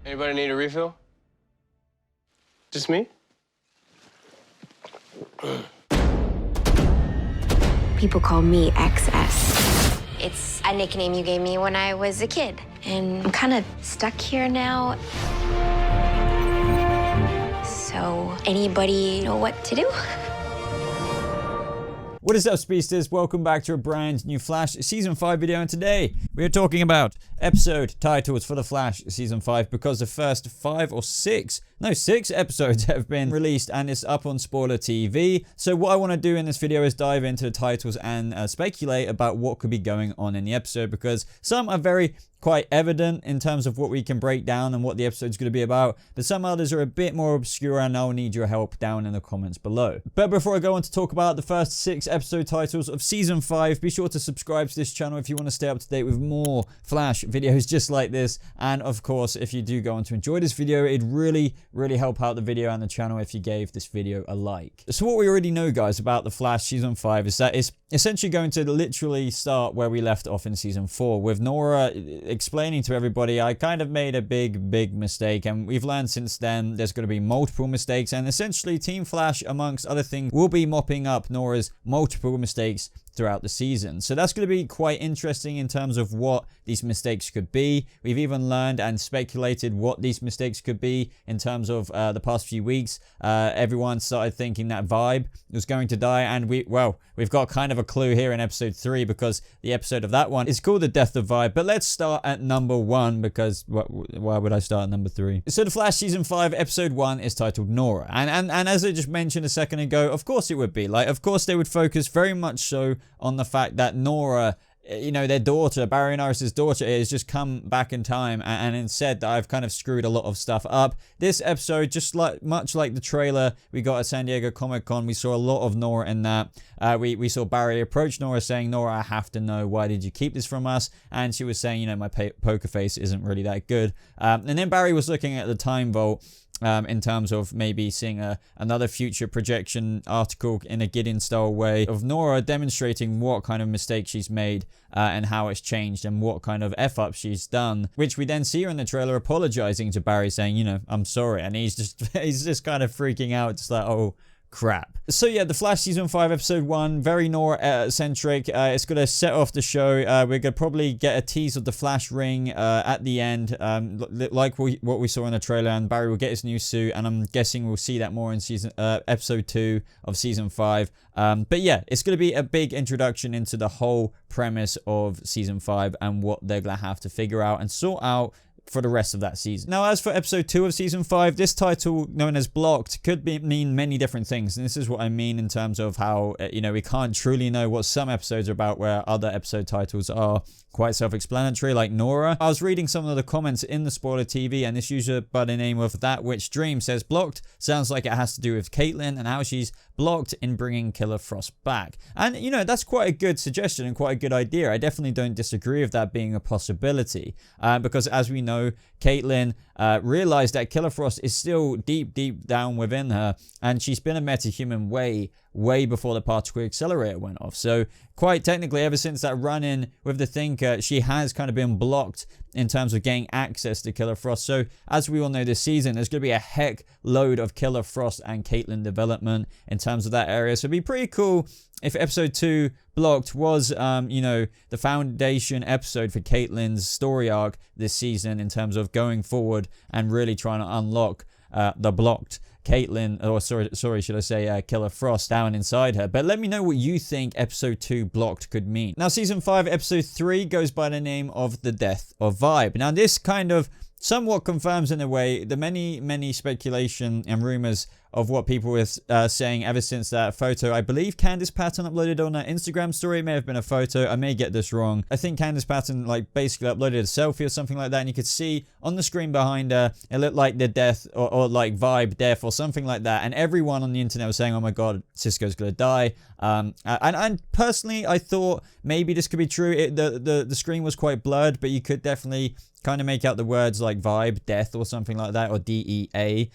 Anybody need a refill? Just me? People call me XS. It's a nickname you gave me when I was a kid. And I'm kind of stuck here now. So, anybody know what to do? What is up, speedsters? Welcome back to a brand new Flash Season 5 video, and today we are talking about episode titles for the Flash Season 5 because the first 6 episodes have been released and it's up on Spoiler TV. So what I want to do in this video is dive into the titles and speculate about what could be going on in the episode, because some are quite evident in terms of what we can break down and what the episode's going to be about, but some others are a bit more obscure, and I'll need your help down in the comments below. But before I go on to talk about the first 6 episode titles of Season 5, be sure to subscribe to this channel if you want to stay up to date with more Flash videos just like this. And of course, if you do go on to enjoy this video, it'd really help out the video and the channel if you gave this video a like. So what we already know, guys, about the Flash Season 5 is that it's essentially going to literally start where we left off in Season 4, with Nora explaining to everybody, I kind of made a big mistake, and we've learned since then there's going to be multiple mistakes, and essentially Team Flash, amongst other things, will be mopping up Nora's multiple mistakes throughout the season. So that's going to be quite interesting in terms of what these mistakes could be. We've even learned and speculated what these mistakes could be in terms of the past few weeks. Everyone started thinking that Vibe was going to die, and we've got kind of a clue here in episode 3, because the episode of that one is called The Death of Vibe. But let's start at number 1, because why would I start at number 3? So the Flash Season 5 episode 1 is titled Nora, and as I just mentioned a second ago, of course it would be. Like, of course they would focus very much so on the fact that Nora, you know, their daughter, Barry and Iris's daughter, has just come back in time and said that I've kind of screwed a lot of stuff up. This episode, just much like the trailer we got at San Diego Comic-Con, we saw a lot of Nora in that. We saw Barry approach Nora saying, Nora, I have to know, why did you keep this from us? And she was saying, you know, my poker face isn't really that good. And then Barry was looking at the time vault, in terms of maybe seeing another future projection article in a Gideon style way of Nora demonstrating what kind of mistake she's made and how it's changed and what kind of F-up she's done, which we then see her in the trailer apologizing to Barry, saying, you know, I'm sorry, and he's just kind of freaking out, just like, oh crap. So yeah, the Flash Season 5 episode 1, very Nora centric. It's gonna set off the show. We're gonna probably get a tease of the Flash ring at the end, like what we saw in the trailer, and Barry will get his new suit, and I'm guessing we'll see that more in episode 2 of Season 5. But yeah, it's gonna be a big introduction into the whole premise of Season 5 and what they're gonna have to figure out and sort out for the rest of that season. Now, as for episode 2 of Season 5, this title, known as Blocked, could mean many different things, and this is what I mean in terms of how, you know, we can't truly know what some episodes are about, where other episode titles are quite self-explanatory, like Nora. I was reading some of the comments in the Spoiler TV, and this user by the name of That Witch Dream says Blocked sounds like it has to do with Caitlin and how she's blocked in bringing Killer Frost back. And, you know, that's quite a good suggestion and quite a good idea. I definitely don't disagree with that being a possibility, because as we know, Caitlin realized that Killer Frost is still deep down within her, and she's been a metahuman way before the particle accelerator went off. So quite technically, ever since that run-in with the Thinker, she has kind of been blocked in terms of getting access to Killer Frost. So as we all know, this season there's going to be a heck load of Killer Frost and Caitlin development in terms of that area. So it'd be pretty cool if episode 2 Blocked was you know, the foundation episode for Caitlin's story arc this season, in terms of going forward and really trying to unlock the blocked Caitlin, or sorry, should I say Killer Frost down inside her. But let me know what you think episode 2 Blocked could mean. Now, Season 5 episode 3 goes by the name of The Death of Vibe. Now, this kind of somewhat confirms in a way the many speculation and rumors of what people were saying ever since that photo. I believe Candice Patton uploaded on her Instagram story. It may have been a photo. I may get this wrong. I think Candice Patton like basically uploaded a selfie or something like that, and you could see on the screen behind her, it looked like the death or like Vibe death or something like that. And everyone on the internet was saying, oh my god, Cisco's gonna die. And personally, I thought maybe this could be true. The screen was quite blurred, but you could definitely kind of make out the words like Vibe, death, or something like that, or DEA.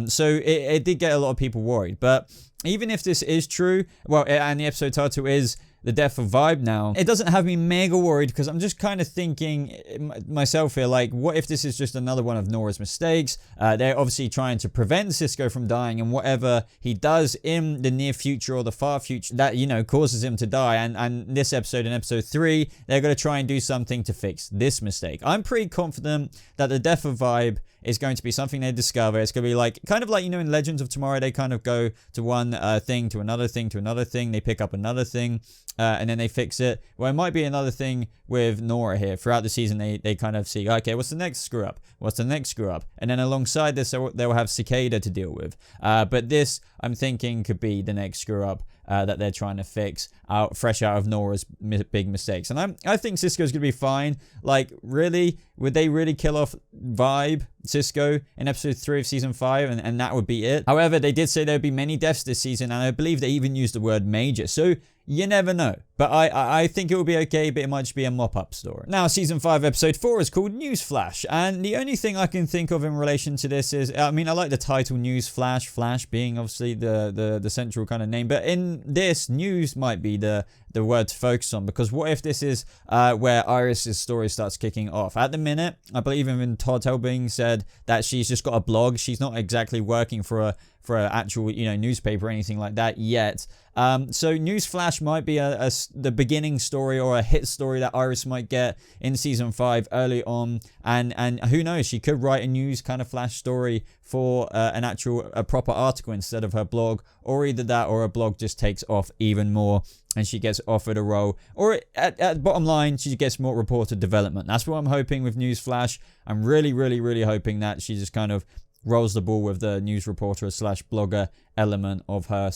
So it did get a lot of people worried. But even if this is true, well, and the episode title is the death of Vibe now, it doesn't have me mega worried because I'm just kind of thinking myself here, like, what if this is just another one of Nora's mistakes? They're obviously trying to prevent Cisco from dying, and whatever he does in the near future or the far future that, you know, causes him to die. And this episode, in episode 3, they're going to try and do something to fix this mistake. I'm pretty confident that the death of Vibe is going to be something they discover. It's going to be like, kind of like, you know, in Legends of Tomorrow, they kind of go to one thing, to another thing, to another thing. They pick up another thing, and then they fix it. Well, it might be another thing with Nora here. Throughout the season, they kind of see, okay, what's the next screw up? What's the next screw up? And then alongside this, they'll have Cicada to deal with. But this, I'm thinking, could be the next screw up that they're trying to fix fresh out of Nora's big mistakes. And I think Cisco's gonna be fine. Like, really, would they really kill off Vibe, Cisco, in episode 3 of season 5, and that would be it? However, they did say there would be many deaths this season, and I believe they even used the word major, so you never know. But I think it will be okay, but it might just be a mop-up story. Now, season 5 episode 4 is called Newsflash, and the only thing I can think of in relation to this is, I mean, I like the title Newsflash, Flash being obviously the central kind of name, but in this, news might be the word to focus on, because what if this is where Iris's story starts kicking off? At the minute, I believe even Todd Helbing said that she's just got a blog. She's not exactly working for an actual, you know, newspaper or anything like that yet. So Newsflash might be the beginning story or a hit story that Iris might get in season 5 early on, and who knows, she could write a news kind of flash story for a proper article instead of her blog, or either that or her blog just takes off even more and she gets offered a role, or at bottom line, she gets more reported development. That's what I'm hoping with Newsflash. I'm really, really, really hoping that she just kind of rolls the ball with the news reporter / blogger element of her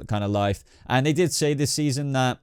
kind of life. And they did say this season that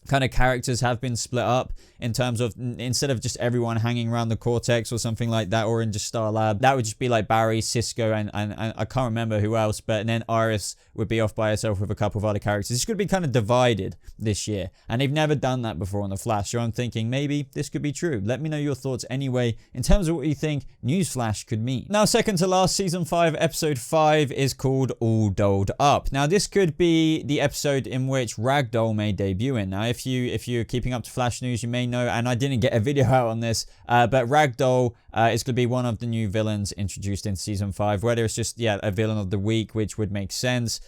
kind of characters have been split up in terms of, instead of just everyone hanging around the Cortex or something like that, or in just Star Lab, that would just be like Barry, Cisco, and I can't remember who else, but then Iris would be off by herself with a couple of other characters. It's going to be kind of divided this year, and they've never done that before on The Flash, so I'm thinking maybe this could be true. Let me know your thoughts anyway in terms of what you think Newsflash could mean. Now, second to last, season 5 episode 5 is called All Dolled Up. Now, this could be the episode in which Ragdoll may debut in. Now, if you're keeping up to Flash news, you may know, and I didn't get a video out on this, but Ragdoll is going to be one of the new villains introduced in season 5, whether it's just, a villain of the week, which would make sense.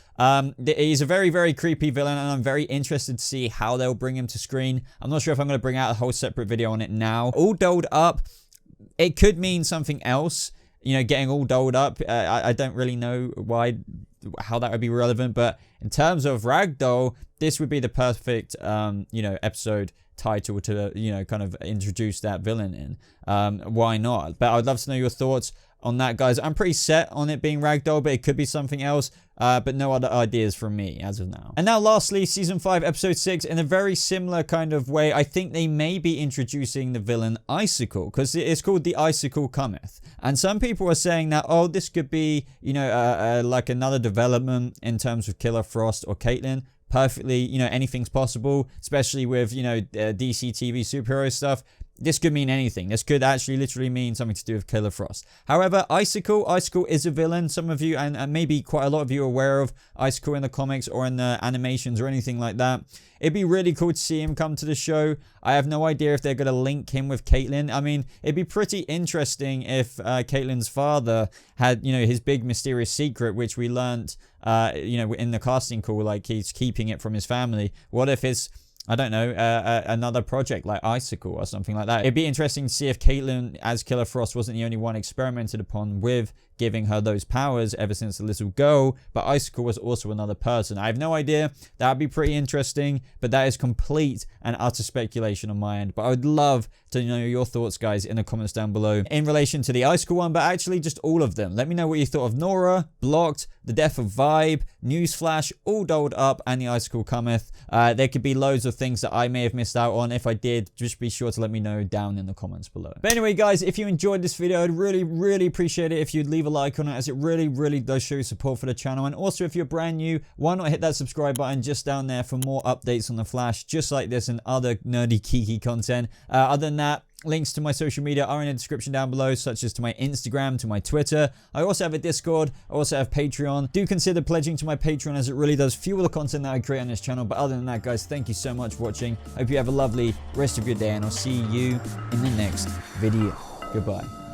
He's a very, very creepy villain, and I'm very interested to see how they'll bring him to screen. I'm not sure if I'm going to bring out a whole separate video on it now. All dolled up, it could mean something else, getting all dolled up. I don't really know how that would be relevant, but in terms of Ragdoll, this would be the perfect, episode title to, kind of introduce that villain in. Why not? But I'd love to know your thoughts on that, guys. I'm pretty set on it being Ragdoll, but it could be something else, but no other ideas from me as of now. And now lastly, season 5 episode 6, in a very similar kind of way, I think they may be introducing the villain Icicle, because it's called The Icicle Cometh, and some people are saying that, oh, this could be, like another development in terms of Killer Frost or Caitlyn. Perfectly, anything's possible, especially with, DC TV superhero stuff. This could mean anything. This could actually literally mean something to do with Killer Frost. However, Icicle is a villain. Some of you, and maybe quite a lot of you, are aware of Icicle in the comics or in the animations or anything like that. It'd be really cool to see him come to the show. I have no idea if they're going to link him with Caitlyn. I mean, it'd be pretty interesting if Caitlyn's father had, his big mysterious secret, which we learned, in the casting call, like he's keeping it from his family. What if it's, I don't know, another project like Icicle or something like that? It'd be interesting to see if Caitlyn as Killer Frost wasn't the only one experimented upon with giving her those powers ever since the little girl, but Icicle was also another person. I have no idea. That would be pretty interesting, but that is complete and utter speculation on my end. But I would love to know your thoughts, guys, in the comments down below in relation to the Icicle one, but actually just all of them. Let me know what you thought of Nora, Blocked, the death of Vibe, Newsflash, All Dolled Up, and the Icicle Cometh. There could be loads of things that I may have missed out on. If I did, just be sure to let me know down in the comments below. But anyway, guys, if you enjoyed this video, I'd really, really appreciate it if you'd leave a like on it, as it really, really does show support for the channel. And also, if you're brand new, why not hit that subscribe button just down there for more updates on the Flash, just like this and other nerdy, geeky content. Other than that, Links to my social media are in the description down below, such as to my Instagram, to my Twitter. I also have a Discord. I also have Patreon. Do consider pledging to my Patreon, as it really does fuel the content that I create on this channel. But other than that, guys, thank you so much for watching. I hope you have a lovely rest of your day, and I'll see you in the next video. Goodbye.